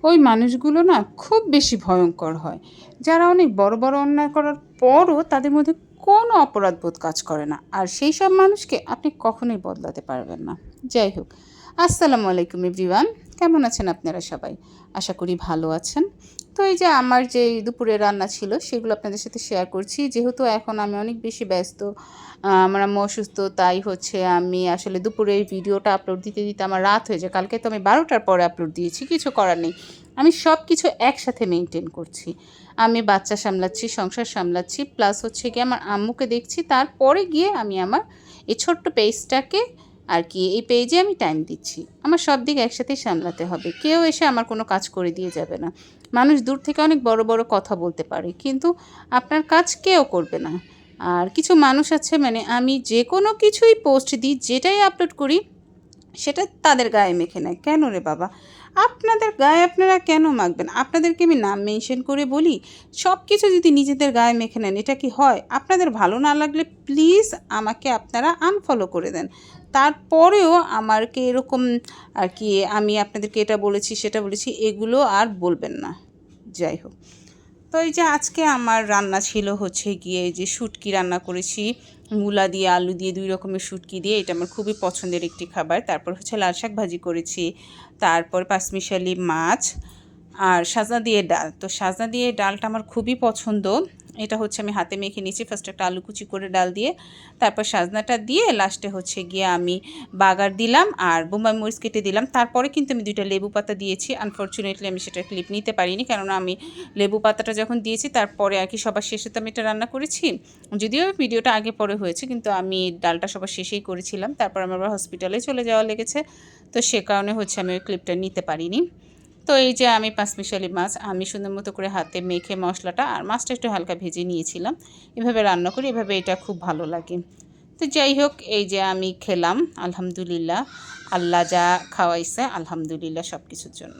ওই মানুষগুলো না খুব বেশি ভয়ঙ্কর হয়, যারা অনেক বড় বড় অন্যায় করার পরও তাদের মধ্যে কোনো অপরাধবোধ কাজ করে না। আর সেই সব মানুষকে আপনি কখনোই বদলাতে পারবেন না। যাই হোক, আসসালামু আলাইকুম এভরিওয়ান। কেমন আছেন আপনারা সবাই? আশা করি ভালো আছেন। তো এই যে আমার যে দুপুরে রান্না ছিল সেগুলো আপনাদের সাথে শেয়ার করছি। যেহেতু এখন আমি অনেক বেশি ব্যস্ত, আমার আম্মু অসুস্থ, তাই হচ্ছে আমি আসলে দুপুরে এই ভিডিওটা আপলোড দিতে দিতে আমার রাত হয়ে যায়। কালকে তো আমি 12টার পরে আপলোড দিয়েছি, কিছু করার নেই। আমি সব কিছু একসাথে মেনটেন করছি। আমি বাচ্চা সামলাচ্ছি, সংসার সামলাচ্ছি, প্লাস হচ্ছে গিয়ে আমার আম্মুকে দেখছি। তারপরে গিয়ে আমি আমার এই ছোট্ট পেজটাকে আর কি, এই পেজে আমি টাইম দিচ্ছি। আমার সব দিক একসাথেই সামলাতে হবে। কেউ এসে আমার কোনো কাজ করে দিয়ে যাবে না। মানুষ দূর থেকে অনেক বড় বড় কথা বলতে পারে, কিন্তু আপনার কাজ কেউ করবে না। আর কিছু মানুষ আছে, মানে আমি যে কোনো কিছুই পোস্ট দিই, যেটাই আপলোড করি সেটা তাদের গায়ে মেখে নেয়। কেন রে বাবা? আপনাদের গায়ে আপনারা কেন মাখবেন? আপনাদেরকে আমি নাম মেনশন করে বলি, সব কিছু যদি নিজেদের গায়ে মেখে নেন, এটা কি হয়? আপনাদের ভালো না লাগলে প্লিজ আমাকে আপনারা আনফলো করে দেন। তারপরেও আমাকে এরকম আর কি, আমি আপনাদেরকে এটা বলেছি সেটা বলেছি এগুলো আর বলবেন না। যাই হোক, তো এই যে আজকে আমার রান্না ছিল হচ্ছে গিয়ে এই যে শুটকি রান্না করেছি, মূলা দিয়ে আলু দিয়ে, 2 রকমের শুটকি দিয়ে। এটা আমার খুবই পছন্দের একটি খাবার। তারপর হচ্ছে লাল শাক ভাজি করেছি, তারপর পাঁচমিশালি মাছ, আর সাজনা দিয়ে ডাল। তো সাজনা দিয়ে ডালটা আমার খুবই পছন্দ। এটা হচ্ছে আমি হাতে মেখে নিয়েছি। ফার্স্ট একটা আলু কুচি করে ডাল দিয়ে, তারপর সাজনাটা দিয়ে লাস্টে হচ্ছে গিয়ে আমি বাগার দিলাম আর বোম্বাই মরিচ কেটে দিলাম। তারপরে কিন্তু আমি 2টা লেবু পাতা দিয়েছি। আনফর্চুনেটলি আমি সেটা ক্লিপ নিতে পারিনি, কেননা আমি লেবু পাতাটা যখন দিয়েছি তারপরে আর কি সবার শেষে তো আমি এটা রান্না করেছি। যদিও ভিডিওটা আগে পরে হয়েছে, কিন্তু আমি ডালটা সবার শেষেই করেছিলাম। তারপর আমার আবার হসপিটালে চলে যাওয়া লেগেছে, তো সে কারণে হচ্ছে আমি ওই ক্লিপটা নিতে পারিনি। তো এই যে আমি পাঁচমিশালি মাছ আমি সুন্দর মতো করে হাতে মেখে মশলাটা আর মাছটা একটু হালকা ভেজে নিয়েছিলাম। এভাবে রান্না করি, এভাবে এটা খুব ভালো লাগে। তো যাই হোক, এই যে আমি খেলাম, আলহামদুলিল্লাহ। আল্লাহ যা খাওয়াইছে, আলহামদুলিল্লাহ সব কিছুর জন্য।